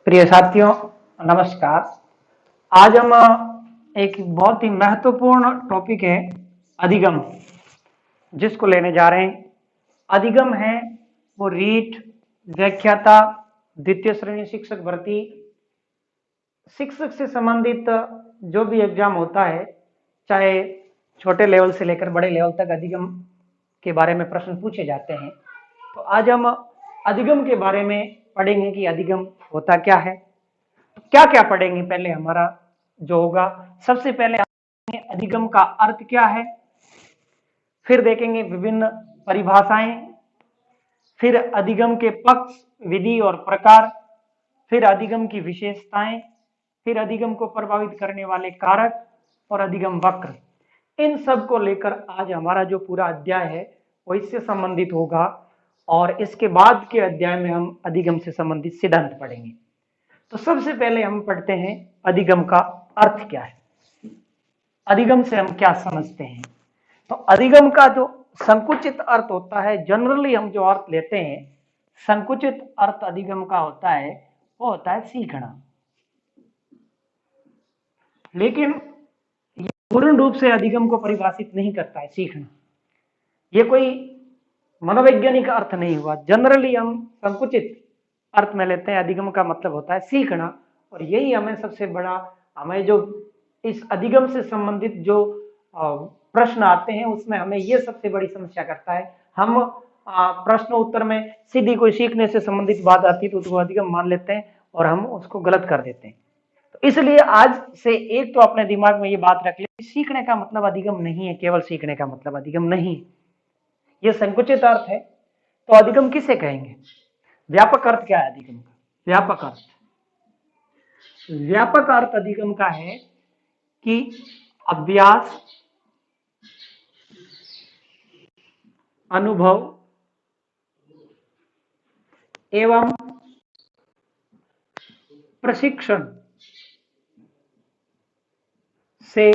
प्रिय साथियों, नमस्कार। आज हम एक बहुत ही महत्वपूर्ण टॉपिक है अधिगम, जिसको लेने जा रहे हैं। अधिगम है वो रीट, व्याख्याता, द्वितीय श्रेणी शिक्षक भर्ती, शिक्षक से संबंधित जो भी एग्जाम होता है, चाहे छोटे लेवल से लेकर बड़े लेवल तक अधिगम के बारे में प्रश्न पूछे जाते हैं। तो आज हम अधिगम के बारे में पढ़ेंगे कि अधिगम होता क्या है। तो क्या क्या पढ़ेंगे, पहले हमारा जो होगा, सबसे पहले अधिगम का अर्थ क्या है, फिर देखेंगे विभिन्न परिभाषाएं, फिर अधिगम के पक्ष, विधि और प्रकार, फिर अधिगम की विशेषताएं, फिर अधिगम को प्रभावित करने वाले कारक और अधिगम वक्र। इन सब को लेकर आज हमारा जो पूरा अध्याय है वो इससे संबंधित होगा, और इसके बाद के अध्याय में हम अधिगम से संबंधित सिद्धांत पढ़ेंगे। तो सबसे पहले हम पढ़ते हैं अधिगम का अर्थ क्या है, अधिगम से हम क्या समझते हैं। तो अधिगम का जो संकुचित अर्थ होता है, जनरली हम जो अर्थ लेते हैं, संकुचित अर्थ अधिगम का होता है वो होता है सीखना। लेकिन पूर्ण रूप से अधिगम को परिभाषित नहीं करता है सीखना। ये कोई मनोवैज्ञानिक अर्थ नहीं हुआ। जनरली हम संकुचित अर्थ में लेते हैं, अधिगम का मतलब होता है सीखना। और यही हमें सबसे बड़ा, हमें जो इस अधिगम से संबंधित जो प्रश्न आते हैं उसमें हमें ये सबसे बड़ी समस्या करता है। हम प्रश्न उत्तर में सीधी कोई सीखने से संबंधित बात आती है तो उसको अधिगम मान लेते हैं और हम उसको गलत कर देते हैं। तो इसलिए आज से एक तो अपने दिमाग में ये बात रख ले, सीखने का मतलब अधिगम नहीं है, केवल सीखने का मतलब अधिगम नहीं, ये संकुचित अर्थ है। तो अधिगम किसे कहेंगे? व्यापक अर्थ क्या है अधिगम का? व्यापक अर्थ अधिगम का है कि अभ्यास, अनुभव एवं प्रशिक्षण से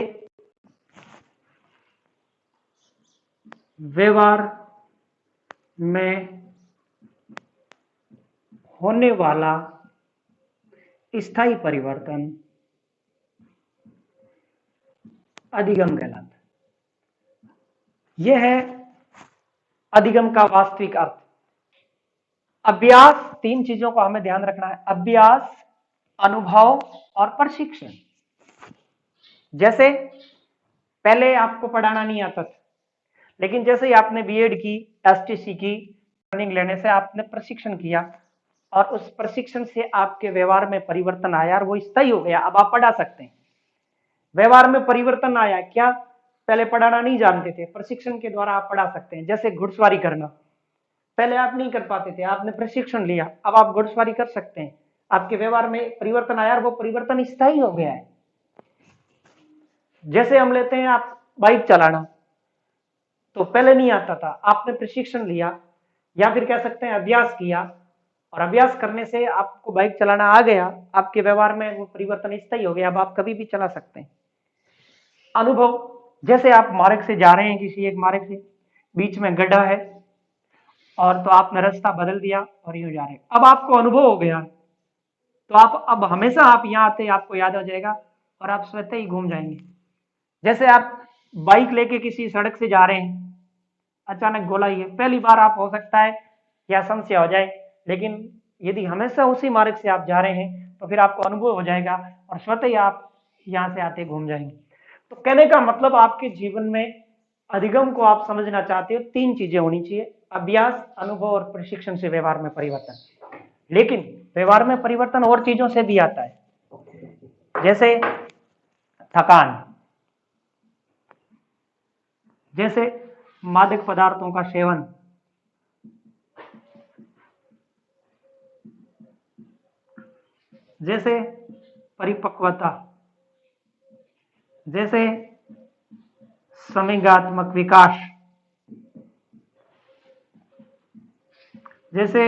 व्यवहार में होने वाला स्थायी परिवर्तन अधिगम कहलाता है। यह है अधिगम का वास्तविक अर्थ। अभ्यास, तीन चीजों को हमें ध्यान रखना है: अभ्यास, अनुभव और प्रशिक्षण। जैसे पहले आपको पढ़ाना नहीं आता था, लेकिन जैसे ही आपने बीएड की, एसटीसी की ट्रेनिंग लेने से आपने प्रशिक्षण किया और उस प्रशिक्षण से आपके व्यवहार में परिवर्तन आया और वो स्थायी हो गया, अब आप पढ़ा सकते हैं। व्यवहार में परिवर्तन आया क्या? पहले पढ़ाना नहीं जानते थे, प्रशिक्षण के द्वारा आप पढ़ा सकते हैं। जैसे घुड़सवारी करना, पहले आप नहीं कर पाते थे, आपने प्रशिक्षण लिया, अब आप घुड़सवारी कर सकते हैं। आपके व्यवहार में परिवर्तन आया और वो परिवर्तन स्थायी हो गया है। जैसे हम लेते हैं आप बाइक चलाना, तो पहले नहीं आता था, आपने प्रशिक्षण लिया या फिर कह सकते हैं अभ्यास किया, और अभ्यास करने से आपको बाइक चलाना आ गया, आपके व्यवहार में वो परिवर्तन स्थायी हो गया, अब आप कभी भी चला सकते हैं। अनुभव, जैसे आप मार्ग से जा रहे हैं, किसी एक मार्ग से, बीच में गड्ढा है और तो आपने रास्ता बदल दिया और यूं जा रहे हैं, अब आपको अनुभव हो गया, तो आप अब हमेशा आप यहाँ आते आपको याद आ जाएगा और आप स्वतः ही घूम जाएंगे। जैसे आप बाइक लेके किसी सड़क से जा रहे हैं, अचानक गोलाई है, पहली बार आप हो सकता है या समस्या हो जाए, लेकिन यदि हमेशा उसी मार्ग से आप जा रहे हैं तो फिर आपको अनुभव हो जाएगा और स्वतः ही आप यहाँ से आते घूम जाएंगे। तो कहने का मतलब, आपके जीवन में अधिगम को आप समझना चाहते हो, तीन चीजें होनी चाहिए: अभ्यास, अनुभव और प्रशिक्षण से व्यवहार में परिवर्तन। लेकिन व्यवहार में परिवर्तन और चीजों से भी आता है, जैसे थकान, जैसे मादक पदार्थों का सेवन, जैसे परिपक्वता, जैसे संवेगात्मक विकास, जैसे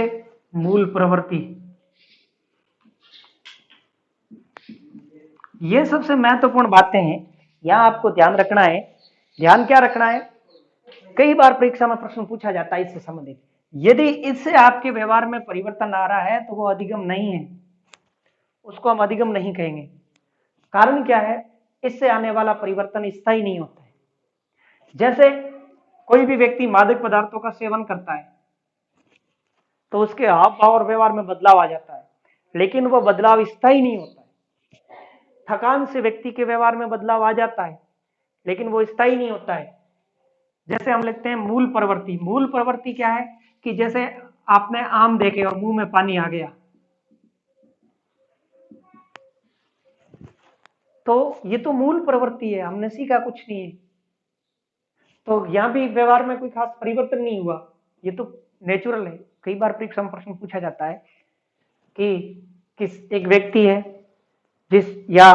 मूल प्रवृत्ति। ये सबसे महत्वपूर्ण बातें हैं, यहां आपको ध्यान रखना है। ध्यान क्या रखना है? कई बार परीक्षा में प्रश्न पूछा जाता है इससे संबंधित। यदि इससे आपके व्यवहार में परिवर्तन आ रहा है तो वो अधिगम नहीं है। उसको हम अधिगम नहीं कहेंगे। कारण क्या है, इससे आने वाला परिवर्तन स्थायी नहीं होता है। जैसे कोई भी व्यक्ति मादक पदार्थों का सेवन करता है तो उसके हाव भाव और व्यवहार में बदलाव आ जाता है, लेकिन वो बदलाव स्थायी नहीं होता है। थकान से व्यक्ति के व्यवहार में बदलाव आ जाता है, लेकिन वो स्थायी नहीं होता है। जैसे हम लिखते हैं मूल प्रवृत्ति। मूल प्रवृत्ति क्या है कि जैसे आपने आम देखे और मुंह में पानी आ गया, तो ये तो मूल प्रवृत्ति है, हमने सीखा कुछ नहीं है। तो यहां भी व्यवहार में कोई खास परिवर्तन नहीं हुआ, ये तो नेचुरल है। कई बार परीक्षा में प्रश्न पूछा जाता है कि किस एक व्यक्ति है जिस या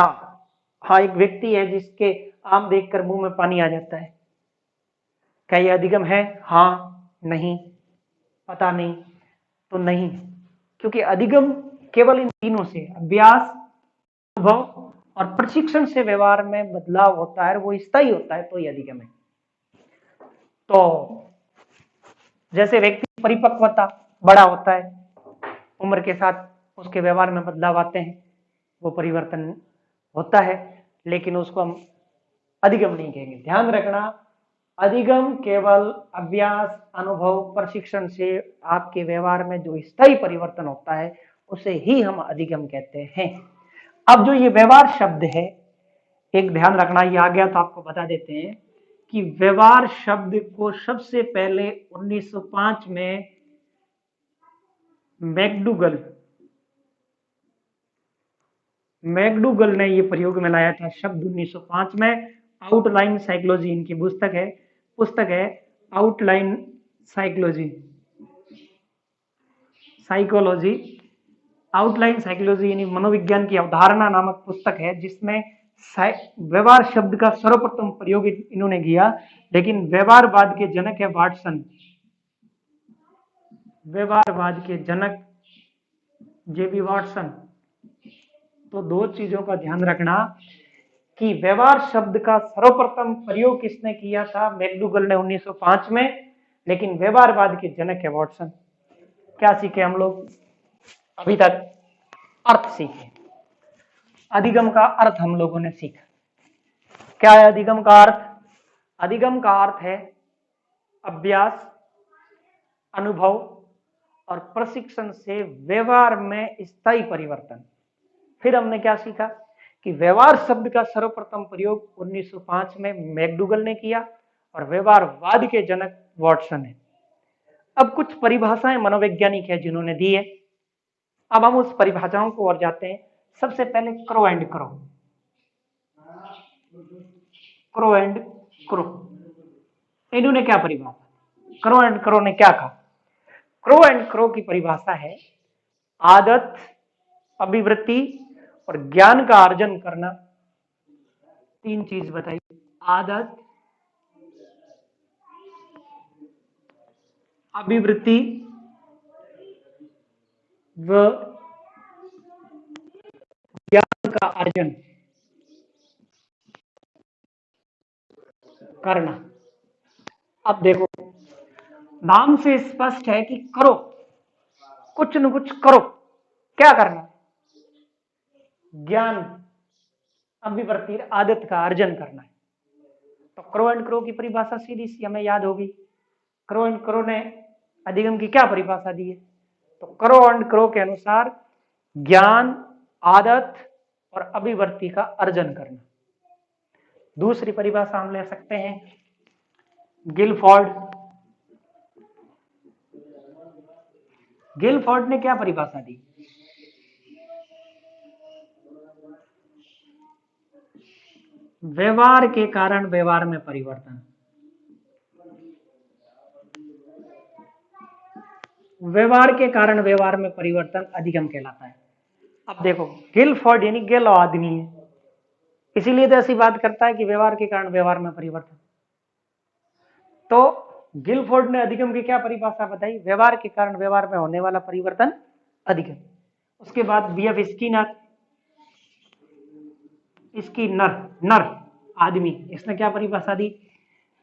हाँ एक व्यक्ति है जिसके आम देखकर मुंह में पानी आ जाता है, क्या ये अधिगम है? हाँ, नहीं, पता नहीं, तो नहीं। क्योंकि अधिगम केवल इन तीनों से, अभ्यास, अनुभव और प्रशिक्षण से व्यवहार में बदलाव होता है, वो स्थायी होता है, तो ये अधिगम है। तो जैसे व्यक्ति परिपक्वता बड़ा होता है, उम्र के साथ उसके व्यवहार में बदलाव आते हैं, वो परिवर्तन होता है, लेकिन उसको हम अधिगम नहीं कहेंगे। ध्यान रखना, अधिगम केवल अभ्यास, अनुभव, प्रशिक्षण से आपके व्यवहार में जो स्थायी परिवर्तन होता है उसे ही हम अधिगम कहते हैं। अब जो ये व्यवहार शब्द है, एक ध्यान रखना, ये आ गया तो आपको बता देते हैं कि व्यवहार शब्द को सबसे पहले 1905 में मैकडूगल ने ये प्रयोग में लाया था शब्द 1905 में। आउटलाइन साइकोलॉजी इनकी पुस्तक है आउटलाइन साइकोलॉजी यानी मनोविज्ञान की अवधारणा नामक पुस्तक है, जिसमें व्यवहार शब्द का सर्वप्रथम प्रयोग इन्होंने किया। लेकिन व्यवहारवाद के जनक है वाटसन, व्यवहारवाद के जनक जेबी वाटसन। तो दो चीजों का ध्यान रखना कि व्यवहार शब्द का सर्वप्रथम प्रयोग किसने किया था? मैकडूगल ने 1905 में, लेकिन व्यवहारवाद के जनक है वाटसन। क्या सीखे हम लोग अभी तक? अर्थ सीखे। अधिगम का अर्थ हम लोगों ने सीखा। क्या है अधिगम का अर्थ? अधिगम का अर्थ है अभ्यास, अनुभव और प्रशिक्षण से व्यवहार में स्थायी परिवर्तन। फिर हमने क्या सीखा कि व्यवहार शब्द का सर्वप्रथम प्रयोग 1905 में मैकडूगल ने किया और व्यवहारवाद के जनक वाटसन है। अब कुछ परिभाषाएं मनोवैज्ञानिक है जिन्होंने दी है। अब हम उस परिभाषाओं को और जाते हैं। सबसे पहले क्रो एंड क्रो, इन्होंने क्या परिभाषा, क्रो एंड क्रो ने क्या कहा? क्रो एंड क्रो की परिभाषा है आदत, अभिवृत्ति और ज्ञान का अर्जन करना। तीन चीज बताइए, आदत, अभिवृत्ति व ज्ञान का अर्जन करना। अब देखो, नाम से स्पष्ट है कि करो, कुछ न कुछ करो। क्या करना? ज्ञान, अभिवृत्ति, आदत का अर्जन करना है। तो क्रो एंड क्रो की परिभाषा सीधी सी हमें याद होगी। क्रो एंड क्रो ने अधिगम की क्या परिभाषा दी है? तो क्रो एंड क्रो के अनुसार ज्ञान, आदत और अभिवृत्ति का अर्जन करना। दूसरी परिभाषा हम ले सकते हैं गिलफोर्ड ने क्या परिभाषा दी? व्यवहार के कारण व्यवहार में परिवर्तन। व्यवहार के कारण व्यवहार में परिवर्तन अधिगम कहलाता है। अब देखो, गिलफोर्ड यानी गेलो आदमी है, इसीलिए तो ऐसी बात करता है कि व्यवहार के कारण व्यवहार में परिवर्तन। तो गिलफोर्ड ने अधिगम की क्या परिभाषा बताई? व्यवहार के कारण व्यवहार में होने वाला परिवर्तन अधिगम। उसके बाद बीएफ स्किनर आदमी, इसने क्या परिभाषा दी?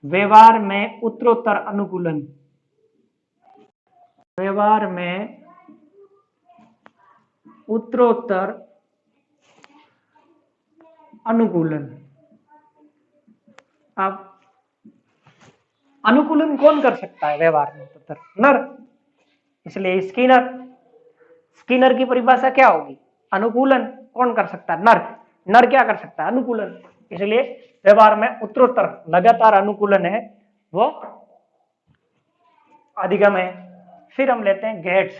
व्यवहार में उत्तरोत्तर अनुकूलन, व्यवहार में उत्तरोत्तर अनुकूलन। अब अनुकूलन कौन कर सकता है व्यवहार में? तो नर, इसलिए स्किनर, स्किनर की परिभाषा क्या होगी? अनुकूलन। कौन कर सकता है? नर। नर क्या कर सकता है? अनुकूलन। इसलिए व्यवहार में उत्तरोत्तर लगातार अनुकूलन है वो अधिगम है। फिर हम लेते हैं गेट्स।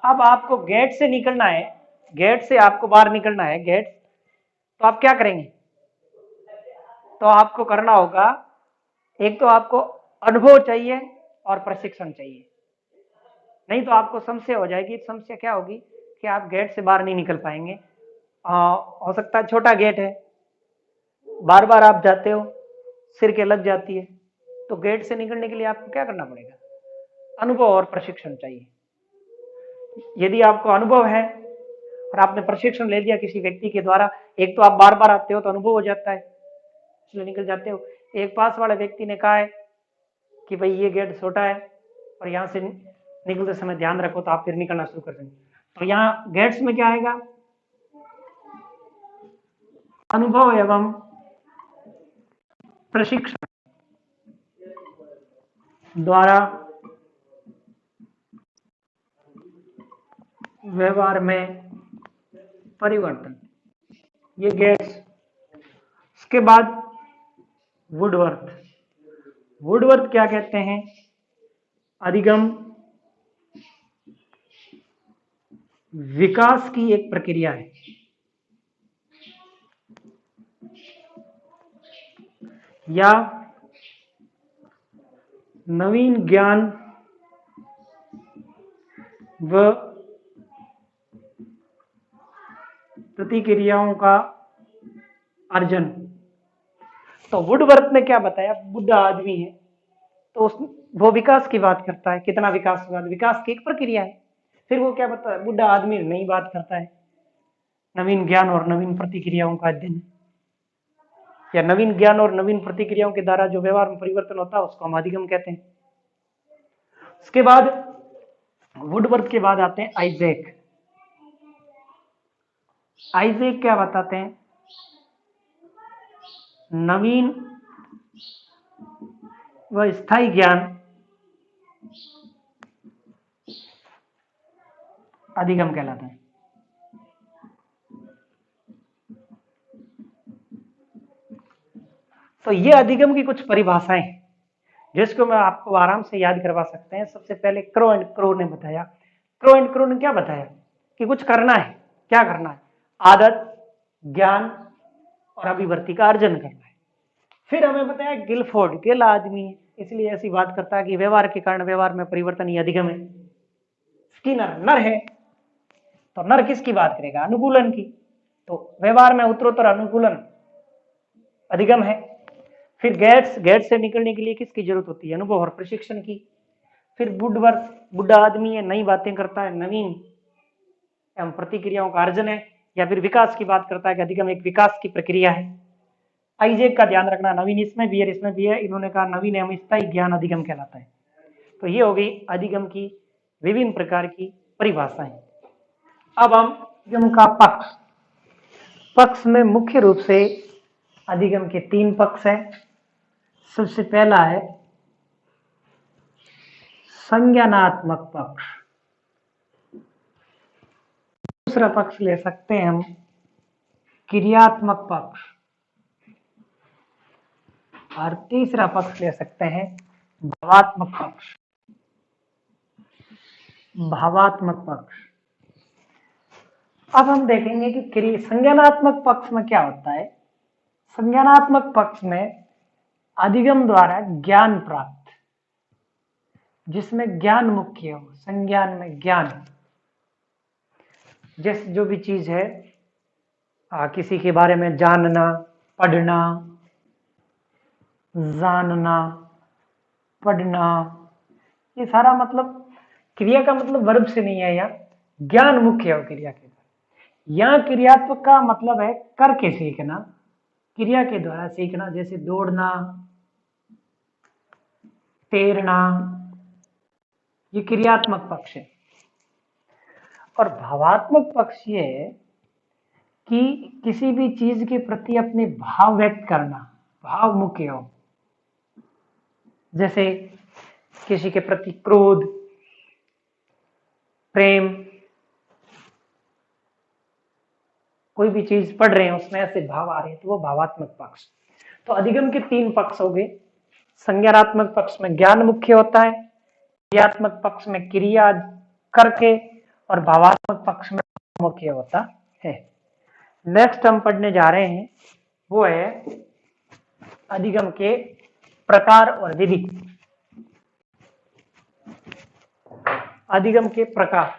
अब आपको गेट से निकलना है, गेट से आपको बाहर निकलना है, गेट, तो आप क्या करेंगे? तो आपको करना होगा, एक तो आपको अनुभव चाहिए और प्रशिक्षण चाहिए, नहीं तो आपको समस्या हो जाएगी। समस्या क्या होगी कि आप गेट से बाहर नहीं निकल पाएंगे। हो सकता है छोटा गेट है, बार बार आप जाते हो, सिर के लग जाती है, तो गेट से निकलने के लिए आपको क्या करना पड़ेगा? अनुभव और प्रशिक्षण चाहिए। यदि आपको अनुभव है और आपने प्रशिक्षण ले लिया किसी व्यक्ति के द्वारा, एक तो आप बार बार आते हो तो अनुभव हो जाता है, इसलिए निकल जाते हो। एक पास वाले व्यक्ति ने कहा है कि भाई ये गेट छोटा है और यहाँ से निकलते समय ध्यान रखो, तो आप फिर निकलना शुरू कर देंगे। तो यहाँ गेट्स में क्या आएगा? अनुभव एवं प्रशिक्षण द्वारा व्यवहार में परिवर्तन, ये गेट्स। इसके बाद वुडवर्थ। वुडवर्थ क्या कहते हैं? अधिगम विकास की एक प्रक्रिया है, या नवीन ज्ञान व प्रतिक्रियाओं का अर्जन। तो वुडवर्थ ने क्या बताया? बुद्धा आदमी है तो वो विकास की बात करता है, कितना विकास हुआ, विकास की एक प्रक्रिया है। फिर वो क्या बताता है? बुद्धा आदमी नई बात करता है, नवीन ज्ञान और नवीन प्रतिक्रियाओं का अध्ययन, या नवीन ज्ञान और नवीन प्रतिक्रियाओं के द्वारा जो व्यवहार में परिवर्तन होता है उसको हम अधिगम कहते हैं। उसके बाद वुडवर्थ के बाद आते हैं आइजैक। आइजैक क्या बताते हैं? नवीन व स्थायी ज्ञान अधिगम कहलाता है। तो ये अधिगम की कुछ परिभाषाएं जिसको मैं आपको आराम से याद करवा सकते हैं। सबसे पहले क्रो एंड क्रो ने बताया। क्रो एंड क्रो ने क्या बताया? कि कुछ करना है। क्या करना है? आदत, ज्ञान और अभिवृत्ति का अर्जन करना है। फिर हमें बताया गिलफोर्ड, गिल आदमी है इसलिए ऐसी बात करता है कि व्यवहार के कारण व्यवहार में परिवर्तन ही अधिगम है। स्किनर नर है, तो नर किसकी बात करेगा? अनुकूलन की। तो व्यवहार में उत्तरोत्तर अनुकूलन अधिगम है। फिर गेट्स, गेट्स से निकलने के लिए किसकी जरूरत होती है? अनुभव और प्रशिक्षण की। फिर वुडवर्थ, बुढ़ा आदमी है, नई बातें करता है, नवीन एवं प्रतिक्रियाओं का अर्जन है, या फिर विकास की बात करता है कि अधिगम एक विकास की प्रक्रिया है। आइजैक का ध्यान रखना, नवीन इसमें भी है, इसमें भी है, इन्होंने कहा नवीन एवं स्थायी ज्ञान अधिगम कहलाता है। तो ये हो गई अधिगम की विभिन्न प्रकार की परिभाषाएं। अब हम अधिगम का पक्ष, पक्ष में मुख्य रूप से अधिगम के 3 पक्ष हैं। सबसे पहला है संज्ञानात्मक पक्ष, दूसरा पक्ष ले सकते हैं हम क्रियात्मक पक्ष, और तीसरा पक्ष ले सकते हैं भावात्मक पक्ष। भावात्मक पक्ष। अब हम देखेंगे कि संज्ञानात्मक पक्ष में क्या होता है। संज्ञानात्मक पक्ष में अधिगम द्वारा ज्ञान प्राप्त, जिसमें ज्ञान मुख्य हो। संज्ञान में ज्ञान, जैसे जो भी चीज है किसी के बारे में जानना, पढ़ना, जानना, पढ़ना, ये सारा मतलब क्रिया का मतलब वर्ब से नहीं है, यहाँ ज्ञान मुख्य हो क्रिया के द्वारा। यहाँ क्रियात्मक का मतलब है करके सीखना, क्रिया के द्वारा सीखना, जैसे दौड़ना, तैरना, ये क्रियात्मक पक्ष है। और भावात्मक पक्ष ये है कि किसी भी चीज के प्रति अपने भाव व्यक्त करना, भाव मुख्य हो। जैसे किसी के प्रति क्रोध, प्रेम, कोई भी चीज पढ़ रहे हैं उसमें ऐसे भाव आ रहे हैं तो वो भावात्मक पक्ष। तो अधिगम के 3 पक्ष हो गए। संज्ञानात्मक पक्ष में ज्ञान मुख्य होता है, क्रियात्मक पक्ष में क्रिया करके, और भावात्मक पक्ष में मुख्य होता है। नेक्स्ट हम पढ़ने जा रहे हैं वो है अधिगम के प्रकार और विधि। अधिगम के प्रकार।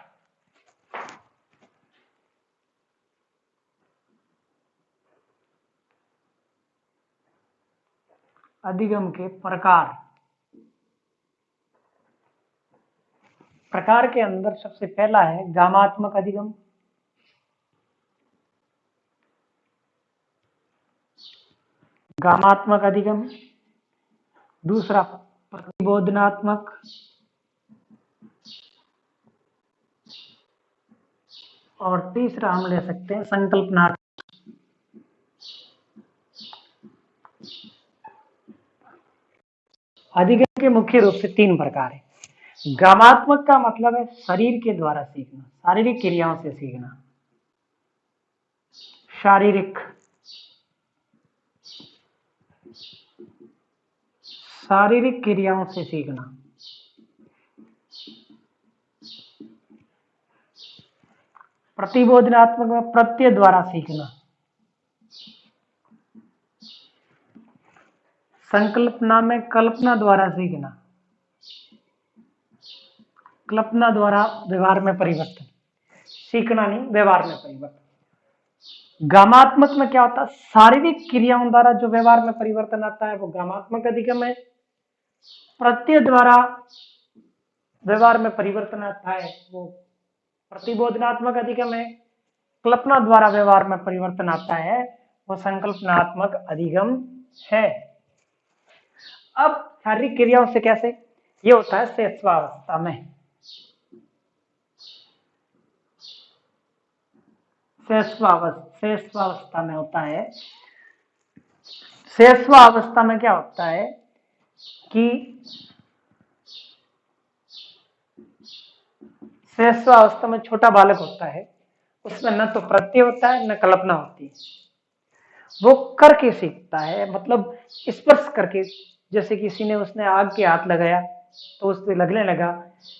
अधिगम के प्रकार। प्रकार के अंदर सबसे पहला है गामात्मक अधिगम। गामात्मक अधिगम। दूसरा प्रतिबोधनात्मक। और तीसरा हम ले सकते हैं संकल्पनात्मक। अधिगम के मुख्य रूप से 3 प्रकार है। गामात्मक का मतलब है शरीर के द्वारा सीखना, शारीरिक क्रियाओं से सीखना। शारीरिक क्रियाओं से सीखना। प्रतिबोधनात्मक में प्रत्यय द्वारा सीखना। संकल्पना में कल्पना द्वारा सीखना। कल्पना द्वारा व्यवहार में परिवर्तन, सीखना नहीं, व्यवहार में परिवर्तन। गामात्मक में क्या होता है? शारीरिक क्रियाओं द्वारा जो व्यवहार में परिवर्तन आता है वो गामात्मक अधिगम है। प्रत्यय द्वारा व्यवहार में परिवर्तन आता है वो प्रतिबोधनात्मक अधिगम है। कल्पना द्वारा व्यवहार में परिवर्तन आता है वो संकल्पनात्मक अधिगम है। अब शारीरिक क्रियाओं से कैसे? ये होता है शेषवावस्था में। शेषवावस्था में होता है। शेषवावस्था में क्या होता है कि शेषवावस्था में छोटा बालक होता है, उसमें न तो प्रत्यय होता है न कल्पना होती है, वो करके सीखता है, मतलब स्पर्श करके। जैसे किसी ने उसने आग के हाथ लगाया तो उससे लगने लगा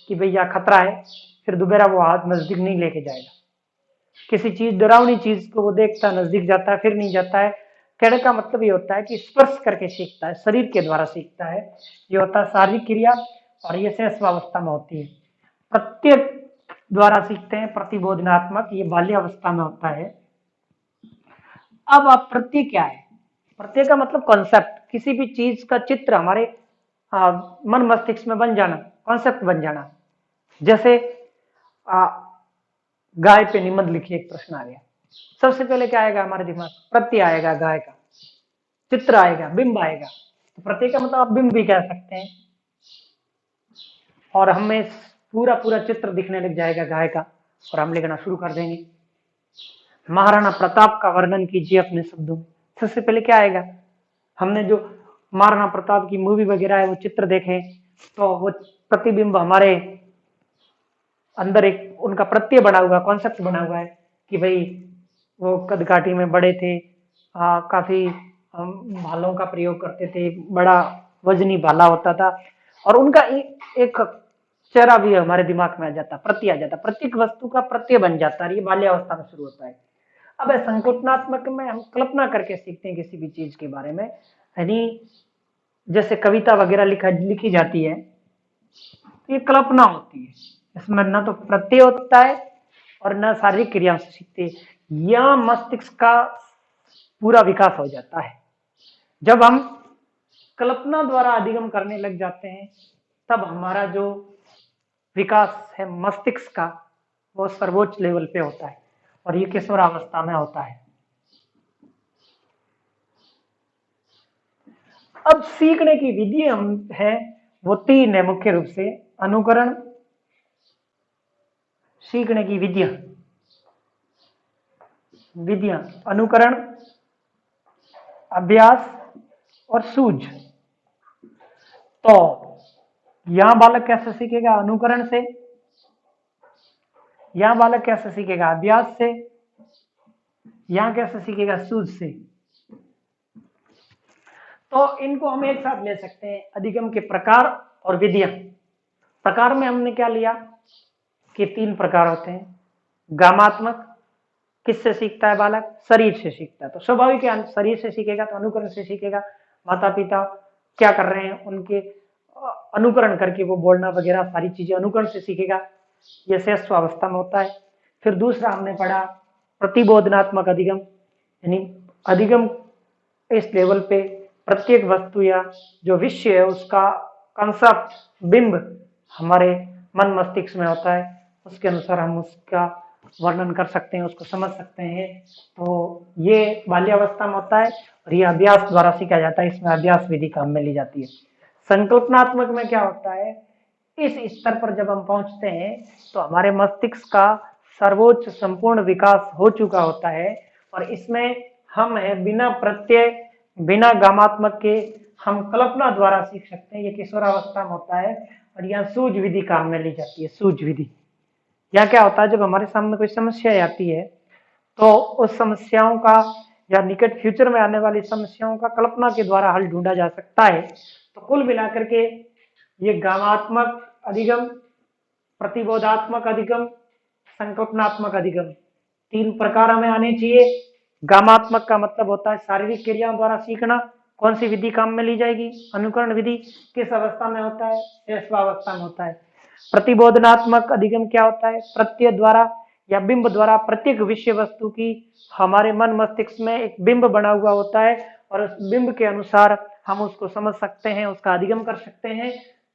कि भैया खतरा है, फिर दोबारा वो हाथ नजदीक नहीं लेके जाएगा। किसी चीज, डरावनी चीज को वो देखता, नजदीक जाता है, फिर नहीं जाता है। कहने का मतलब ये होता है कि स्पर्श करके सीखता है, शरीर के द्वारा सीखता है। ये होता है शारीरिक क्रिया, और ये शेषवावस्था में होती है। प्रत्यय द्वारा सीखते हैं प्रतिबोधनात्मक, ये बाल्यावस्था में होता है। अब आप प्रत्यय क्या है? प्रत्यय का मतलब कॉन्सेप्ट, किसी भी चीज का चित्र हमारे मन मस्तिष्क में बन जाना, कॉन्सेप्ट बन जाना। जैसे गाय पे निबंध लिखिए, एक प्रश्न आ गया, सबसे पहले क्या आएगा हमारे दिमाग? प्रत्यय आएगा, गाय का चित्र आएगा, बिंब आएगा। तो प्रत्यय का मतलब आप बिंब भी कह सकते हैं। और हमें पूरा पूरा चित्र दिखने लग जाएगा गाय का, और हम लिखना शुरू कर देंगे। महाराणा प्रताप का वर्णन कीजिए अपने शब्दों में। सबसे पहले क्या आएगा? हमने जो महाराणा प्रताप की मूवी वगैरह है वो चित्र देखे, तो वो प्रतिबिंब हमारे अंदर एक उनका प्रत्यय बना हुआ, कॉन्सेप्ट बना हुआ है कि भाई वो कदकाठी में बड़े थे, काफी भालों का प्रयोग करते थे, बड़ा वजनी भाला होता था, और उनका एक चेहरा भी हमारे दिमाग में आ जाता, प्रत्यय आ जाता, प्रत्येक वस्तु का प्रत्यय बन जाता है। ये बाल्यावस्था में शुरू होता है। अब संकल्पनात्मक में हम कल्पना करके सीखते हैं किसी भी चीज के बारे में, यानी जैसे कविता वगैरह लिखी जाती है, ये कल्पना होती है। इसमें न तो प्रत्यय होता है और न शारीरिक क्रिया से सीखते हैं। यह मस्तिष्क का पूरा विकास हो जाता है। जब हम कल्पना द्वारा अधिगम करने लग जाते हैं तब हमारा जो विकास है मस्तिष्क का वो सर्वोच्च लेवल पे होता है, और ये किशोरावस्था में होता है। अब सीखने की विधि हम है वो 3 है मुख्य रूप से। अनुकरण, सीखने की विधियां, विधियां, अनुकरण, अभ्यास और सूझ। तो यहां बालक कैसे सीखेगा? अनुकरण से। यहां बालक कैसे सीखेगा? अभ्यास से। यहां कैसे सीखेगा? सूझ से। तो इनको हम एक साथ ले सकते हैं, अधिगम के प्रकार और विधियां। प्रकार में हमने क्या लिया कि 3 प्रकार होते हैं। गामात्मक, किससे सीखता है बालक? शरीर से सीखता है। तो स्वाभाविक है, शरीर से सीखेगा तो अनुकरण से सीखेगा। माता पिता क्या कर रहे हैं उनके अनुकरण करके वो बोलना वगैरह सारी चीजें अनुकरण से सीखेगा। ये श्रेष्ठ अवस्था में होता है। फिर दूसरा हमने पढ़ा प्रतिबोधनात्मक अधिगम, यानी अधिगम इस लेवल पे प्रत्येक वस्तु या जो विषय है उसका कंसेप्ट, बिंब हमारे मन मस्तिष्क में होता है, उसके अनुसार हम उसका वर्णन कर सकते हैं, उसको समझ सकते हैं। तो ये बाल्यावस्था में होता है और ये अभ्यास द्वारा सीखा जाता है। इसमें अभ्यास विधि काम में ली जाती है। संकल्पनात्मक में क्या होता है? इस स्तर पर जब हम पहुंचते हैं तो हमारे मस्तिष्क का सर्वोच्च संपूर्ण विकास हो चुका होता है और इसमें हम है बिना प्रत्यय, बिना गामात्मक के हम कल्पना द्वारा सीख सकते हैं। ये किशोरावस्था में होता है और यहाँ सूझ विधि काम में ली जाती है। सूझ विधि यहाँ क्या होता है? जब हमारे सामने कोई समस्या आती है तो उस समस्याओं का या निकट फ्यूचर में आने वाली समस्याओं का कल्पना के द्वारा हल ढूंढा जा सकता है। तो कुल मिलाकर के ये गामात्मक अधिगम, प्रतिबोधात्मक अधिगम, संकल्पनात्मक अधिगम 3 प्रकार हमें आने चाहिए। गामात्मक का मतलब होता है शारीरिक क्रियाओं द्वारा सीखना। कौन सी विधि काम में ली जाएगी? अनुकरण विधि। किस अवस्था में होता है? श्रेष्ठावस्था में होता है। प्रतिबोधनात्मक अधिगम क्या होता है? प्रत्यय द्वारा या बिंब द्वारा प्रत्येक विषय वस्तु की हमारे मन मस्तिष्क में एक बिंब बना हुआ होता है और उस बिंब के अनुसार हम उसको समझ सकते हैं, उसका अधिगम कर सकते हैं।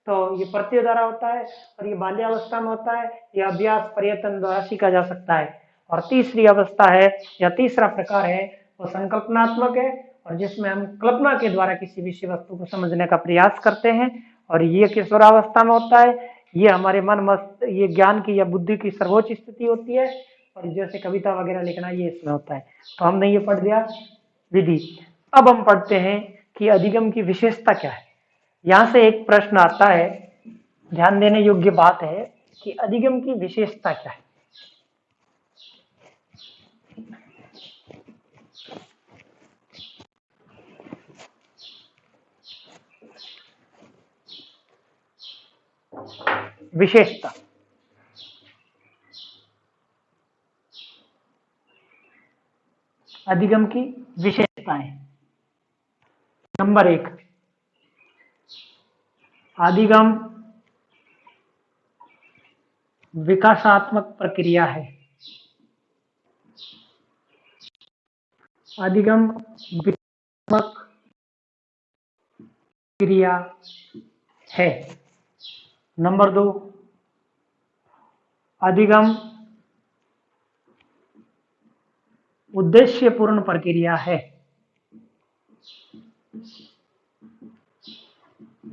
तो ये प्रत्यय द्वारा होता है और ये बाल्यावस्था में होता है। ये अभ्यास प्रयत्न द्वारा सीखा जा सकता है। और तीसरी अवस्था है या तीसरा प्रकार है वो संकल्पनात्मक है और जिसमें हम कल्पना के द्वारा किसी विषय वस्तु को समझने का प्रयास करते हैं और ये किशोरावस्था में होता है। ये हमारे मन मस्त ये ज्ञान की या बुद्धि की सर्वोच्च स्थिति होती है और जैसे कविता वगैरह लिखना ये इसमें होता है। तो हमने ये पढ़ लिया विधि। अब हम पढ़ते हैं कि अधिगम की विशेषता क्या है। यहां से एक प्रश्न आता है, ध्यान देने योग्य बात है कि अधिगम की विशेषता क्या है। विशेषता, अधिगम की विशेषताएं। नंबर 1, अधिगम विकासात्मक प्रक्रिया है। अधिगम विकासात्मक प्रक्रिया है। नंबर 2, अधिगम उद्देश्यपूर्ण प्रक्रिया है।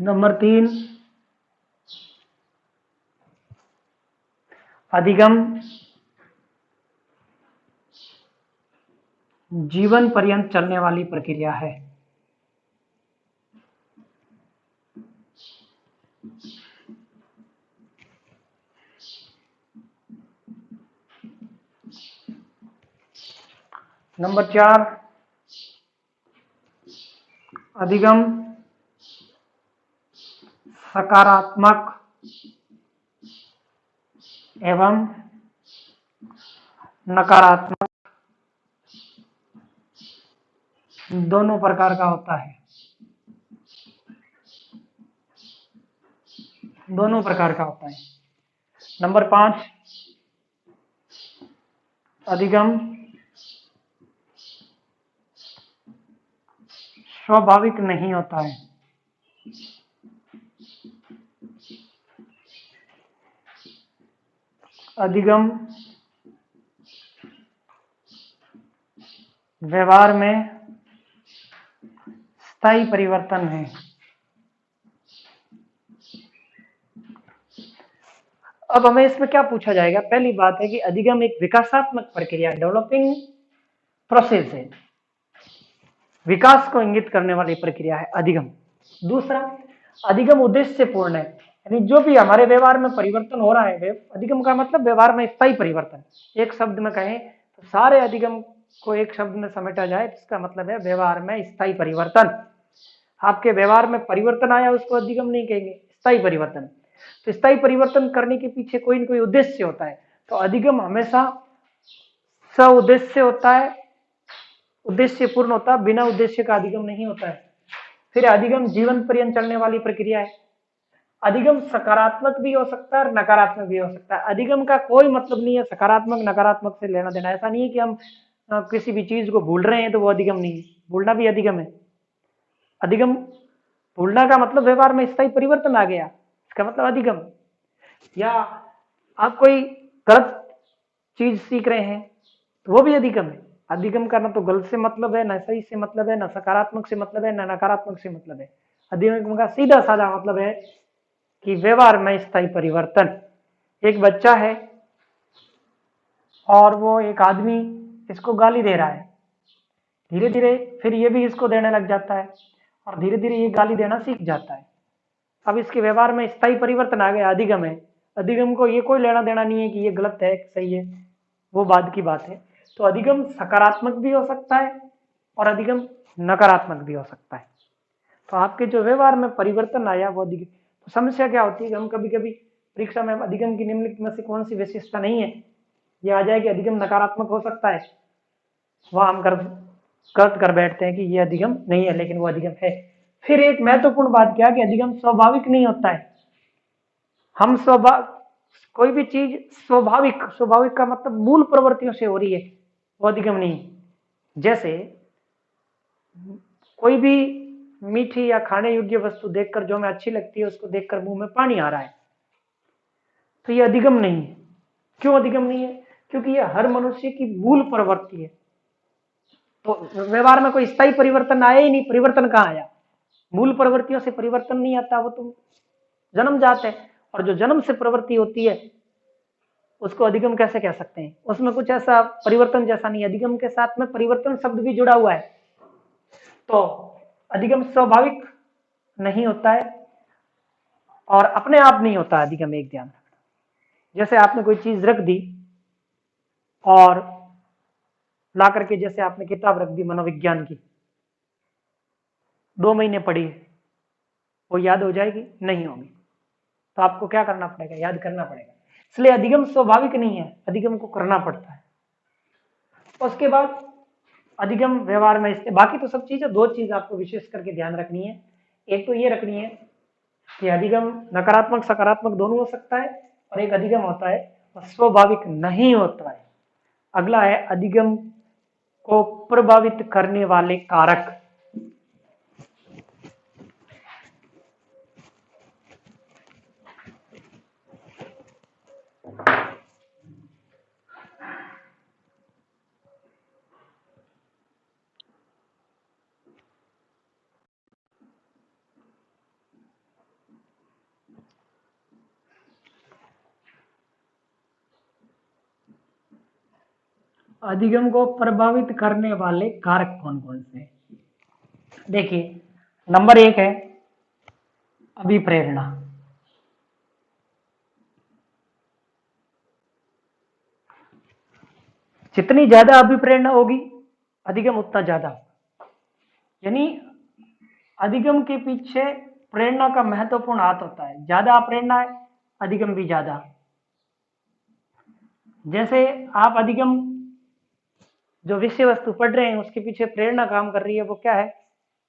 नंबर 3, अधिगम जीवन पर्यंत चलने वाली प्रक्रिया है। नंबर 4, अधिगम सकारात्मक एवं नकारात्मक दोनों प्रकार का होता है। दोनों प्रकार का होता है। नंबर 5, अधिगम स्वाभाविक नहीं होता है। अधिगम व्यवहार में स्थायी परिवर्तन है। अब हमें इसमें क्या पूछा जाएगा? पहली बात है कि अधिगम एक विकासात्मक प्रक्रिया, डेवलपिंग प्रोसेस है, विकास को इंगित करने वाली प्रक्रिया है अधिगम। दूसरा, अधिगम उद्देश्य पूर्ण है, यानी जो भी हमारे व्यवहार में परिवर्तन हो रहा है, अधिगम का मतलब व्यवहार में स्थायी परिवर्तन। एक शब्द में कहें तो सारे अधिगम को एक शब्द में समेटा जाए, इसका मतलब है व्यवहार में स्थायी परिवर्तन। आपके व्यवहार में परिवर्तन आया, उसको अधिगम नहीं कहेंगे, स्थायी परिवर्तन। तो स्थायी परिवर्तन करने के पीछे कोई न कोई उद्देश्य होता है। तो अधिगम हमेशा स उद्देश्य होता है, उद्देश्य पूर्ण होता है, बिना उद्देश्य का अधिगम नहीं होता है। फिर अधिगम जीवन पर्यंत चलने वाली प्रक्रिया है। अधिगम सकारात्मक भी हो सकता है और नकारात्मक भी हो सकता है। अधिगम का कोई मतलब नहीं है सकारात्मक नकारात्मक से लेना देना। ऐसा नहीं है कि हम किसी भी चीज को भूल रहे हैं तो वो अधिगम नहीं है, भूलना भी अधिगम है। अधिगम, भूलना का मतलब व्यवहार में स्थायी परिवर्तन आ गया, इसका मतलब अधिगम। या आप कोई गलत चीज सीख रहे हैं तो वो भी अधिगम है। अधिगम का ना तो गलत से मतलब है, ना सही से मतलब है, ना सकारात्मक से मतलब है, ना नकारात्मक से मतलब है। अधिगम का सीधा साधा मतलब है कि व्यवहार में स्थायी परिवर्तन। एक बच्चा है और वो एक आदमी इसको गाली दे रहा है, धीरे धीरे फिर ये भी इसको देने लग जाता है और धीरे धीरे ये गाली देना सीख जाता है। अब इसके व्यवहार में स्थायी परिवर्तन आ गया, अधिगम है। अधिगम को ये कोई लेना देना नहीं है कि ये गलत है सही है, वो बाद की बात है। तो अधिगम सकारात्मक भी हो सकता है और अधिगम नकारात्मक भी हो सकता है। तो आपके जो व्यवहार में परिवर्तन आया वो अधिगम। तो समस्या क्या होती है कि हम कभी कभी परीक्षा में अधिगम की निम्नलिखित में से कौन सी विशेषता नहीं है, ये आ जाए कि अधिगम नकारात्मक हो सकता है, वह हम गलत कर बैठते हैं कि ये अधिगम नहीं है, लेकिन वो अधिगम है। फिर एक महत्वपूर्ण बात क्या कि अधिगम स्वाभाविक नहीं होता है। हम कोई भी चीज स्वाभाविक, स्वाभाविक का मतलब मूल प्रवृत्तियों से हो रही है, वो अधिगम नहीं है। जैसे कोई भी मीठी या खाने योग्य वस्तु देखकर जो हमें अच्छी लगती है उसको देखकर मुंह में पानी आ रहा है, तो ये अधिगम नहीं है। क्यों अधिगम नहीं है? क्योंकि ये हर मनुष्य की मूल प्रवृत्ति है। तो व्यवहार में कोई स्थायी परिवर्तन आया ही नहीं, परिवर्तन कहाँ आया? मूल प्रवृत्तियों से परिवर्तन नहीं आता, वो तो जन्म जाते हैं। और जो जन्म से प्रवृत्ति होती है उसको अधिगम कैसे कह सकते हैं? उसमें कुछ ऐसा परिवर्तन जैसा नहीं है। अधिगम के साथ में परिवर्तन शब्द भी जुड़ा हुआ है। तो अधिगम स्वाभाविक नहीं होता है और अपने आप नहीं होता अधिगम, एक ध्यान रखना। जैसे आपने कोई चीज रख दी और ला करके, जैसे आपने किताब रख दी मनोविज्ञान की, 2 महीने पढ़ी, वो याद हो जाएगी? नहीं होगी। तो आपको क्या करना पड़ेगा? याद करना पड़ेगा। इसलिए अधिगम स्वाभाविक नहीं है, अधिगम को करना पड़ता है। उसके बाद अधिगम व्यवहार में इससे बाकी तो सब चीजें, 2 चीज आपको विशेष करके ध्यान रखनी है। एक तो ये रखनी है कि अधिगम नकारात्मक सकारात्मक दोनों हो सकता है, और एक अधिगम होता है वह स्वाभाविक नहीं होता है। अगला है अधिगम को प्रभावित करने वाले कारक। अधिगम को प्रभावित करने वाले कारक कौन कौन से हैं? देखिए, नंबर 1 है अभिप्रेरणा। जितनी ज्यादा अभिप्रेरणा होगी अधिगम उतना ज्यादा, यानी अधिगम के पीछे प्रेरणा का महत्वपूर्ण हाथ होता है। ज्यादा प्रेरणा है, अधिगम भी ज्यादा। जैसे आप अधिगम जो विषय वस्तु पढ़ रहे हैं उसके पीछे प्रेरणा काम कर रही है, वो क्या है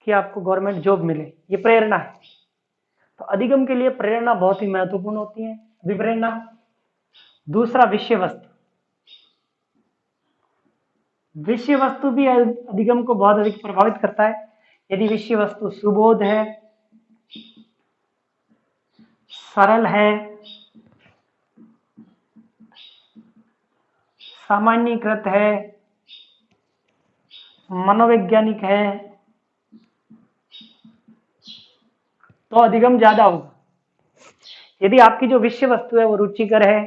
कि आपको गवर्नमेंट जॉब मिले, ये प्रेरणा है। तो अधिगम के लिए प्रेरणा बहुत ही महत्वपूर्ण होती है, अभिप्रेरणा। दूसरा विषय वस्तु, विषय वस्तु भी अधिगम को बहुत अधिक प्रभावित करता है। यदि विषय वस्तु सुबोध है, सरल है, सामान्यीकृत है, मनोवैज्ञानिक है, तो अधिगम ज्यादा होगा। यदि आपकी जो विषय वस्तु है वो रुचिकर है,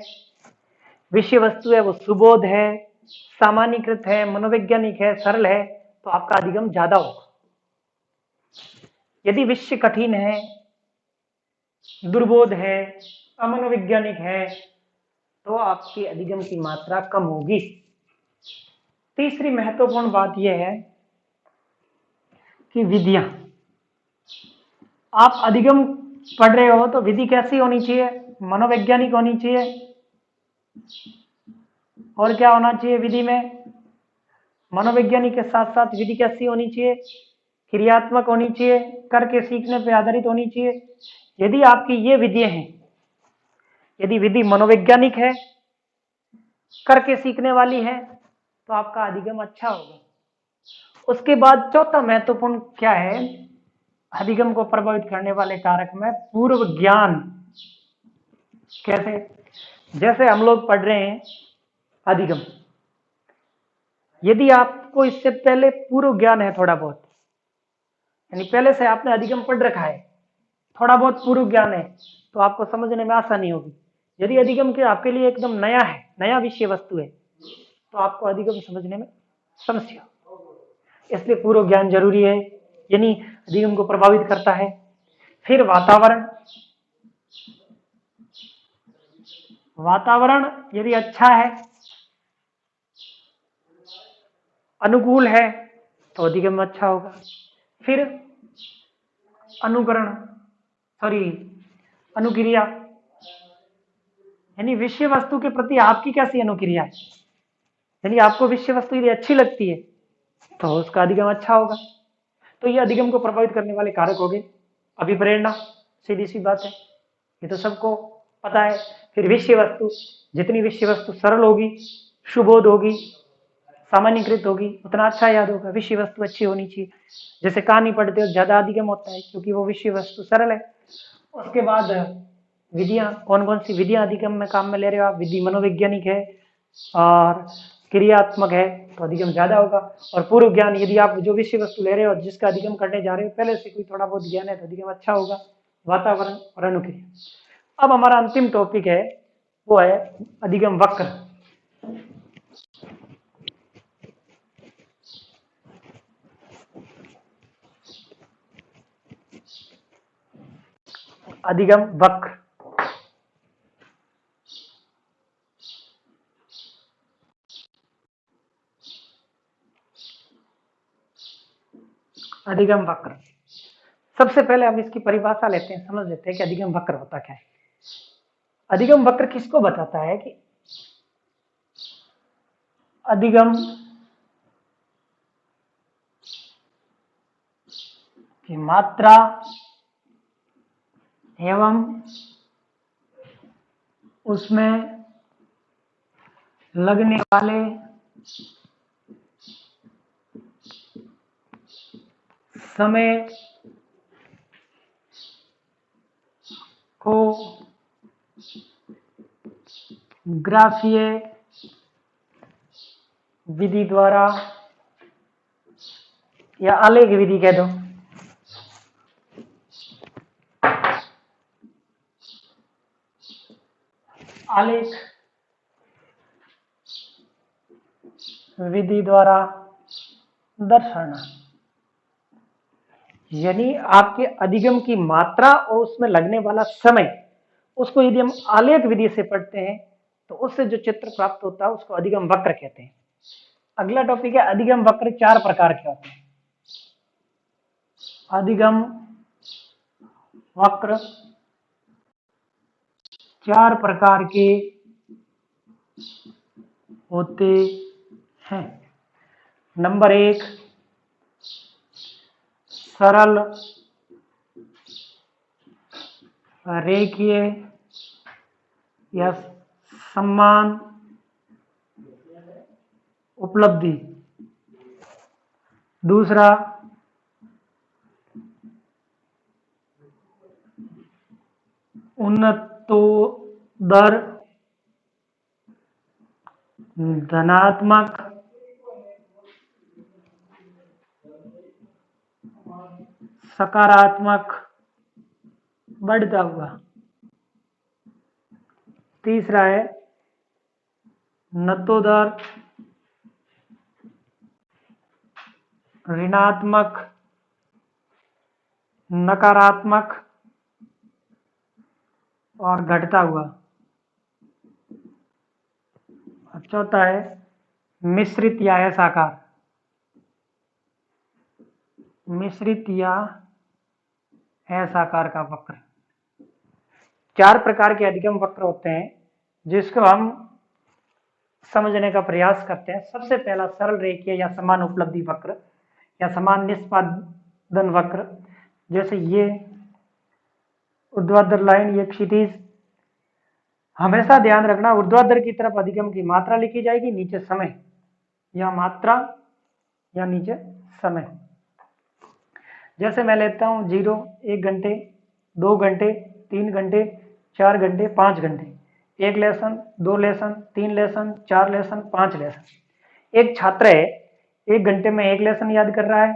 विषय वस्तु है वो सुबोध है, सामान्यीकृत है, मनोवैज्ञानिक है, सरल है, तो आपका अधिगम ज्यादा होगा। यदि विषय कठिन है, दुर्बोध है, अमनोवैज्ञानिक है, तो आपकी अधिगम की मात्रा कम होगी। तीसरी महत्वपूर्ण बात यह है कि विधियां, आप अधिगम पढ़ रहे हो तो विधि कैसी होनी चाहिए? मनोवैज्ञानिक होनी चाहिए। और क्या होना चाहिए विधि में? मनोवैज्ञानिक के साथ साथ विधि कैसी होनी चाहिए? क्रियात्मक होनी चाहिए, करके सीखने पर आधारित होनी चाहिए। यदि आपकी ये विधियां हैं, यदि विधि मनोवैज्ञानिक है, करके सीखने वाली है, तो आपका अधिगम अच्छा होगा। उसके बाद चौथा महत्वपूर्ण क्या है अधिगम को प्रभावित करने वाले कारक में? पूर्व ज्ञान। कैसे? जैसे हम लोग पढ़ रहे हैं अधिगम, यदि आपको इससे पहले पूर्व ज्ञान है थोड़ा बहुत, यानी पहले से आपने अधिगम पढ़ रखा है, थोड़ा बहुत पूर्व ज्ञान है, तो आपको समझने में आसानी होगी। यदि अधिगम के आपके लिए एकदम नया है, नया विषय वस्तु है, तो आपको अधिगम समझने में समस्या। इसलिए पूर्व ज्ञान जरूरी है, यानी अधिगम को प्रभावित करता है। फिर वातावरण, वातावरण यदि अच्छा है, अनुकूल है, तो अधिगम अच्छा होगा। फिर अनुकरण, अनुक्रिया, यानी विषय वस्तु के प्रति आपकी कैसी अनुक्रिया है, यानी आपको विषय वस्तु यदि अच्छी लगती है तो उसका अधिगम अच्छा होगा। तो ये अधिगम को प्रभावित करने वाले कारक हो गए। अभिप्रेरणा, सीधी सी बात है, ये तो सबको पता है। फिर विषय वस्तु, जितनी विषय वस्तु सरल होगी, सुबोध होगी, सामान्यीकृत होगी, उतना अच्छा याद होगा। विषय वस्तु अच्छी होनी चाहिए। जैसे कहानी पढ़ते हो ज्यादा अधिगम होता है, क्योंकि वो विषय वस्तु सरल है। उसके बाद विधियां, कौन कौन सी विधियां अधिगम में काम में ले रहे हो आप? विधि मनोवैज्ञानिक है और क्रियात्मक है, तो अधिगम ज्यादा होगा। और पूर्व ज्ञान, यदि आप जो विषय वस्तु ले रहे हो जिसका अधिगम करने जा रहे हो पहले से कोई थोड़ा बहुत ज्ञान है, तो अधिगम अच्छा होगा। वातावरण और अनुक्रिया। अब हमारा अंतिम टॉपिक है, वो है अधिगम वक्र। अधिगम वक्र, अधिगम वक्र। सबसे पहले हम इसकी परिभाषा लेते हैं, समझ लेते हैं कि अधिगम वक्र होता क्या है। अधिगम वक्र किसको बताता है कि अधिगम की मात्रा एवं उसमें लगने वाले समय को ग्राफीय विधि द्वारा, या आलेख विधि कह दो, आलेख विधि द्वारा दर्शाना। यानी आपके अधिगम की मात्रा और उसमें लगने वाला समय, उसको यदि हम आलेख विधि से पढ़ते हैं तो उससे जो चित्र प्राप्त होता है उसको अधिगम वक्र कहते हैं। अगला टॉपिक है अधिगम वक्र 4 प्रकार के होते हैं। अधिगम वक्र 4 प्रकार के होते हैं। नंबर 1, सरल रेखीय या समान उपलब्धि। दूसरा, उन्नतोदर धनात्मक सकारात्मक बढ़ता हुआ। तीसरा है नतोदर ऋणात्मक, नकारात्मक और घटता हुआ। चौथा है मिश्रित या ऐसाकार, मिश्रित या ऐसाकार का वक्र। 4 प्रकार के अधिगम वक्र होते हैं जिसको हम समझने का प्रयास करते हैं। सबसे पहला सरल रेखीय या समान उपलब्धि वक्र या समान निष्पादन वक्र। जैसे ये ऊर्ध्वाधर लाइन, ये क्षितिज। हमेशा ध्यान रखना, ऊर्ध्वाधर की तरफ अधिगम की मात्रा लिखी जाएगी, नीचे समय या मात्रा या नीचे समय। जैसे मैं लेता हूं 0, 1 घंटे, 2 घंटे, 3 घंटे, 4 घंटे, 5 घंटे, 1 lesson, 2 lesson, 3 lesson, 4 lesson, 5 lesson. एक छात्र है 1 घंटे में 1 लेसन याद कर रहा है,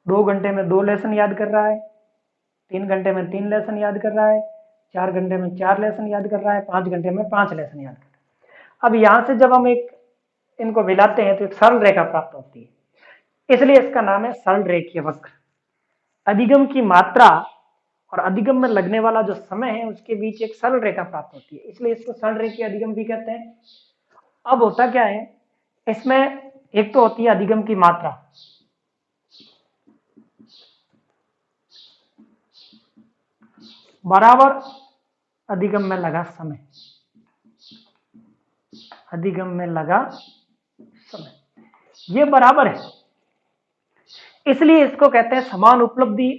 2 घंटे में 2 लेसन याद कर रहा है, 3 घंटे में 3 लेसन याद कर रहा है, 4 घंटे में 4 लेसन याद कर रहा है, 5 घंटे में 5 लेसन याद कर रहा है। अब यहां से जब हम इनको मिलाते हैं तो एक सरल रेखा प्राप्त होती है, इसलिए इसका नाम है सरल रेखीय वक्र। अधिगम की मात्रा और अधिगम में लगने वाला जो समय है उसके बीच एक सरल रेखा प्राप्त होती है, इसलिए इसको सरल रेखीय अधिगम भी कहते हैं। अब होता क्या है, इसमें एक तो होती है अधिगम की मात्रा, बराबर अधिगम में लगा समय, अधिगम में लगा समय, ये बराबर है, इसलिए इसको कहते हैं समान उपलब्धि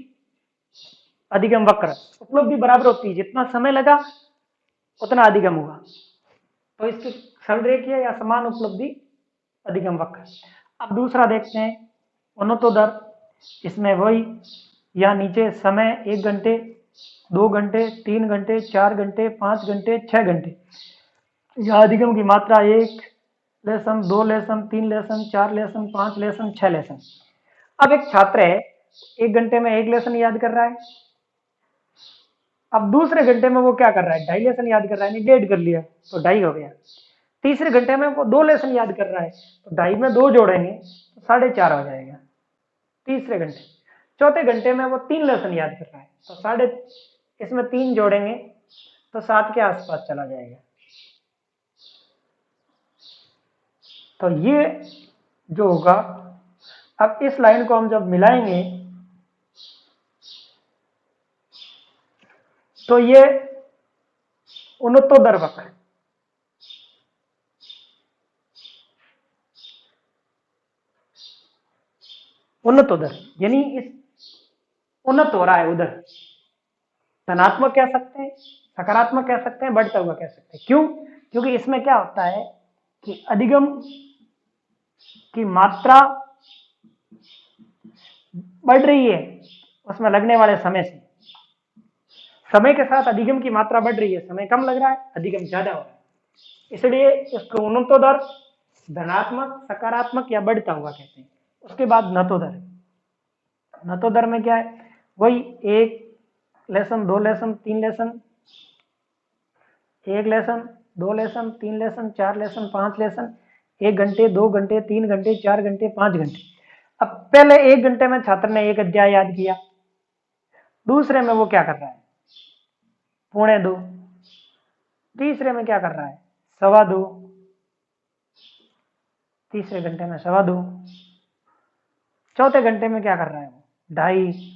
अधिगम वक्र। उपलब्धि बराबर होती है, जितना समय लगा उतना अधिगम हुआ, तो इसकी सरल रेखीय या समान उपलब्धि अधिगम वक्र। अब दूसरा देखते हैं उन्नतोदर। इसमें वही, या नीचे समय 1 घंटे, 2 घंटे, 3 घंटे, 4 घंटे, 5 घंटे, 6 घंटे। यह अधिगम की मात्रा 1 lesson, 2 lesson, 3 lesson, 4 lesson, 5 lesson, 6 lesson. अब एक छात्र है 1 घंटे में 1 लेसन याद कर रहा है, अब दूसरे घंटे में वो क्या कर रहा है, 2.5 लेसन याद कर रहा है, नहीं 1.5 कर लिया तो 2.5 हो गया। तीसरे घंटे में वो 2 लेसन याद कर रहा है, तो 2.5 में 2 जोड़ेंगे तो 4.5 हो जाएगा तीसरे घंटे। चौथे घंटे में वो 3 लेसन याद कर रहा है, तो इसमें 3 जोड़ेंगे तो 7 के आसपास चला जाएगा। तो ये जो होगा, अब इस लाइन को हम जब मिलाएंगे तो ये उन्नतोदर वक्र, उन्नतोदर यानी इस उन्नत हो रहा है उधर, धनात्मक कह सकते हैं, सकारात्मक कह सकते हैं, बढ़ता हुआ कह सकते हैं। क्यों? क्योंकि इसमें क्या होता है कि अधिगम की मात्रा बढ़ रही है उसमें लगने वाले समय से, समय के साथ अधिगम की मात्रा बढ़ रही है, समय कम लग रहा है, अधिगम ज्यादा हो रहा है, इसलिए इसको उन्नतोदर, धनात्मक, सकारात्मक या बढ़ता हुआ कहते हैं। उसके बाद नतोदर। नतोदर में क्या है, वही 1 lesson, 2 lesson, 3 lesson, 1 lesson, 2 lesson, 3 lesson, 4 lesson, 5 lesson, 1 घंटे, 2 घंटे, 3 घंटे, 4 घंटे, 5 घंटे। अब पहले 1 घंटे में छात्र ने 1 अध्याय याद किया, दूसरे में वो क्या कर रहा है, 1.25। तीसरे में क्या कर रहा है, 2.25, तीसरे घंटे में 2.25। चौथे घंटे में क्या कर रहा है वो, 2.5।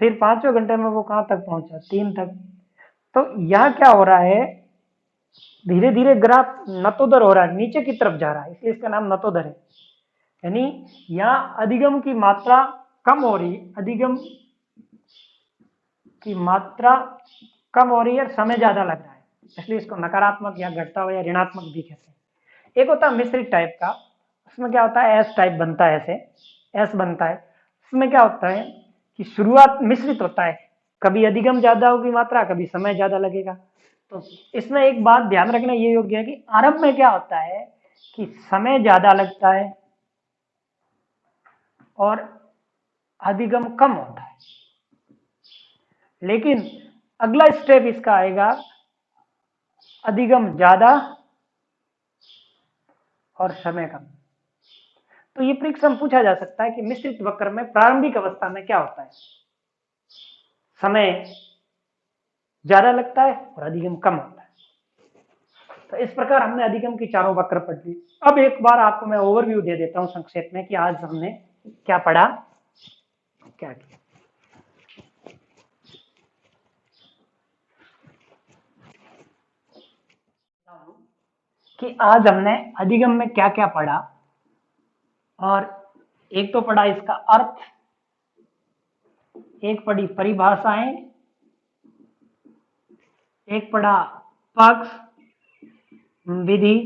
फिर 5वें घंटे में वो कहां तक पहुंचा, 3 तक। तो यहां क्या हो रहा है, धीरे धीरे ग्राफ नतोदर हो रहा है, नीचे की तरफ जा रहा है, इसलिए इसका नाम नतोदर है। यानी यहां अधिगम की मात्रा कम हो रही, अधिगम की मात्रा कम हो रही है, समय ज्यादा लग रहा है, इसलिए इसको नकारात्मक या घटता हुआ या ऋणात्मक भी कहते हैं। एक होता है मिश्रित टाइप का, उसमें क्या होता है, एस टाइप बनता है, ऐसे एस बनता है। उसमें क्या होता है कि शुरुआत मिश्रित होता है, कभी अधिगम ज्यादा होगी मात्रा, कभी समय ज्यादा लगेगा। तो इसमें एक बात ध्यान रखना ये योग्य है कि आरंभ में क्या होता है कि समय ज्यादा लगता है और अधिगम कम होता है, लेकिन अगला स्टेप इसका आएगा, अधिगम ज्यादा और समय कम। तो ये परीक्षा में पूछा जा सकता है कि मिश्रित वक्र में प्रारंभिक अवस्था में क्या होता है, समय ज्यादा लगता है और अधिगम कम होता है। तो इस प्रकार हमने अधिगम की चारों वक्र पढ़ ली। अब एक बार आपको मैं ओवरव्यू दे देता हूं संक्षेप में कि आज हमने क्या पढ़ा, क्या किया। कि आज हमने अधिगम में क्या क्या पढ़ा, और एक तो पढ़ा इसका अर्थ, एक पढ़ी परिभाषाएं, एक पढ़ा पक्ष, विधि,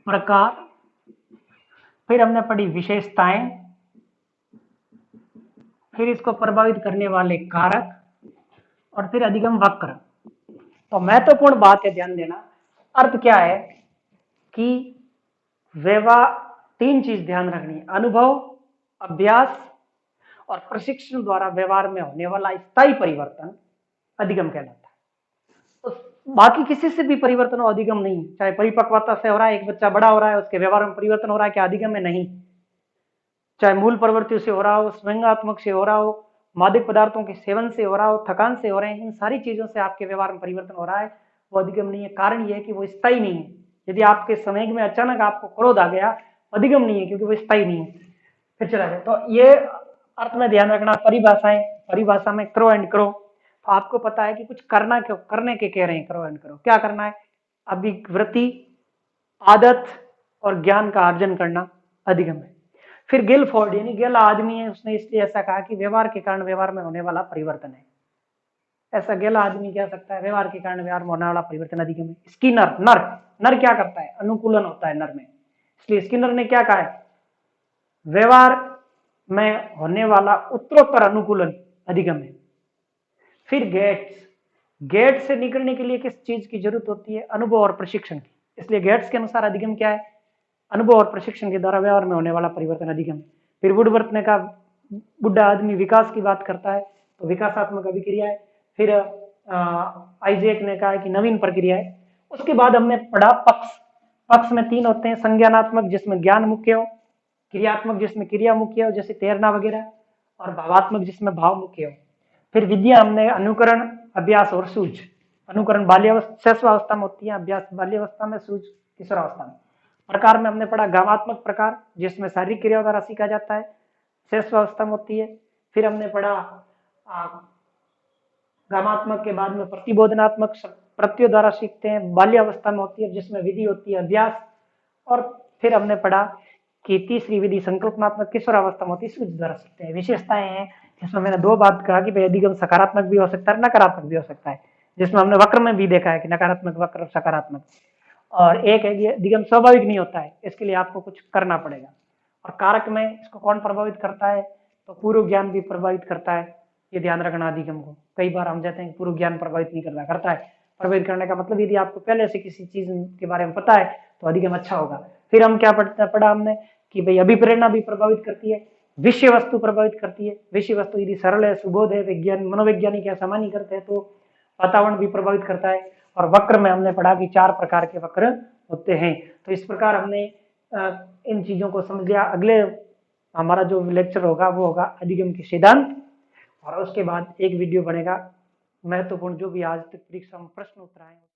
प्रकार, फिर हमने पढ़ी विशेषताएं, फिर इसको प्रभावित करने वाले कारक, और फिर अधिगम वक्र। तो महत्वपूर्ण बात है, ध्यान देना। अर्थ क्या है कि व्यवहार, तीन चीज ध्यान रखनी है, अनुभव, अभ्यास और प्रशिक्षण द्वारा व्यवहार में होने वाला स्थायी परिवर्तन अधिगम कहलाता है। तो बाकी किसी से भी परिवर्तन हो, अधिगम नहीं। चाहे परिपक्वता से हो रहा है, एक बच्चा बड़ा हो रहा है, उसके व्यवहार में परिवर्तन हो रहा है, क्या अधिगम में? नहीं। चाहे मूल प्रवृत्तियों से हो रहा हो, स्वयंगात्मक से हो रहा हो, मादक पदार्थों के सेवन से हो रहा हो, थकान से हो रहे हैं, इन सारी चीजों से आपके व्यवहार में परिवर्तन हो रहा है, वो अधिगम नहीं है। कारण यह है कि वो स्थायी नहीं है। यदि आपके समय में अचानक आपको क्रोध आ गया, अधिगम नहीं है, क्योंकि वो स्थायी नहीं है, फिर चला जाए। तो ये अर्थ में ध्यान रखना। परिभाषाएं, परिभाषा में क्रो एंड क्रो, तो आपको पता है कि कुछ करना, क्यों करने के कह रहे हैं क्रो एंड क्रो, क्या करना है? अभिवृत्ति, आदत और ज्ञान का अर्जन करना अधिगम है। फिर गिलफोर्ड यानी गेला आदमी है, उसने इसलिए ऐसा कहा कि व्यवहार के कारण व्यवहार में होने वाला परिवर्तन है। ऐसा गेला आदमी कह सकता है, व्यवहार के कारण व्यवहार में होने वाला परिवर्तन अधिगम है। स्किनर, नर, नर क्या करता है? अनुकूलन होता है नर में, इसलिए स्किनर ने क्या कहा है? व्यवहार में होने वाला उत्तरोत्तर अनुकूलन अधिगम है। फिर गेट्स, गेट्स से निकलने के लिए किस चीज की जरूरत होती है? अनुभव और प्रशिक्षण की। इसलिए गेट्स के अनुसार अधिगम क्या है? अनुभव और प्रशिक्षण के द्वारा व्यवहार में होने वाला परिवर्तन अधिगम है। फिर वुडवर्थ ने कहा, बुढ़ा आदमी विकास की बात करता है, तो विकासात्मक अभिक्रिया है। फिर आइजैक ने कहा कि नवीन प्रक्रिया है। उसके बाद हमने पढ़ा पक्ष। पक्ष में तीन होते हैं, संज्ञानात्मक जिसमें ज्ञान मुख्य हो, क्रियात्मक जिसमें क्रिया मुख्य हो जैसे तैरना वगैरह, और भावात्मक जिसमें भाव मुख्य हो। फिर विद्या हमने अनुकरण, अभ्यास और सूझ। अनुकरण बाल्यावस्था, शैशवावस्था में होती है, अभ्यास बाल्यावस्था में, सूझ किशोरावस्था में। प्रकार में हमने पढ़ा गामात्मक प्रकार जिसमें शारीरिक क्रिया द्वारा सीखा जाता है, शैशवावस्था में होती है। फिर हमने पढ़ा गामात्मक के बाद में प्रतिबोधनात्मक, प्रत्यो द्वारा सीखते हैं, बाल्यावस्था में होती है जिसमें विधि होती है, अभ्यास। और फिर हमने पढ़ा कि तीसरी विधि संकल्पनात्मक, किशोरावस्था में होती है, सूझ द्वारा सीखते हैं। विशेषताएं हैं जिसमें मैंने दो बात कहा कि भाई अधिगम सकारात्मक भी हो सकता है, नकारात्मक भी हो सकता है, जिसमें हमने वक्र में भी देखा है कि नकारात्मक वक्र और सकारात्मक। और एक है कि अधिगम स्वाभाविक नहीं होता है, इसके लिए आपको कुछ करना पड़ेगा। और कारक में इसको कौन प्रभावित करता है? तो पूर्व ज्ञान भी प्रभावित करता है, ये ध्यान रखना अधिगम को। कई बार हम जाते हैं पूर्व ज्ञान प्रभावित नहीं करता, करता है। प्रभावित करने का मतलब यदि आपको पहले से किसी चीज के बारे में पता है तो अधिगम अच्छा होगा। फिर हम क्या पढ़ा हमने कि भाई अभिप्रेरणा भी प्रभावित करती है, विषय वस्तु प्रभावित करती है। विषय वस्तु यदि सरल है, सुबोध है, विज्ञान मनोवैज्ञानिक या सामान्य करते हैं तो वातावरण भी प्रभावित करता है। और वक्र में हमने पढ़ा कि 4 प्रकार के वक्र होते हैं। तो इस प्रकार हमने इन चीजों को समझ लिया। अगले हमारा जो लेक्चर होगा वो होगा अधिगम के सिद्धांत, और उसके बाद एक वीडियो बनेगा महत्वपूर्ण, जो भी आज तक परीक्षा में प्रश्न उत्तर आए।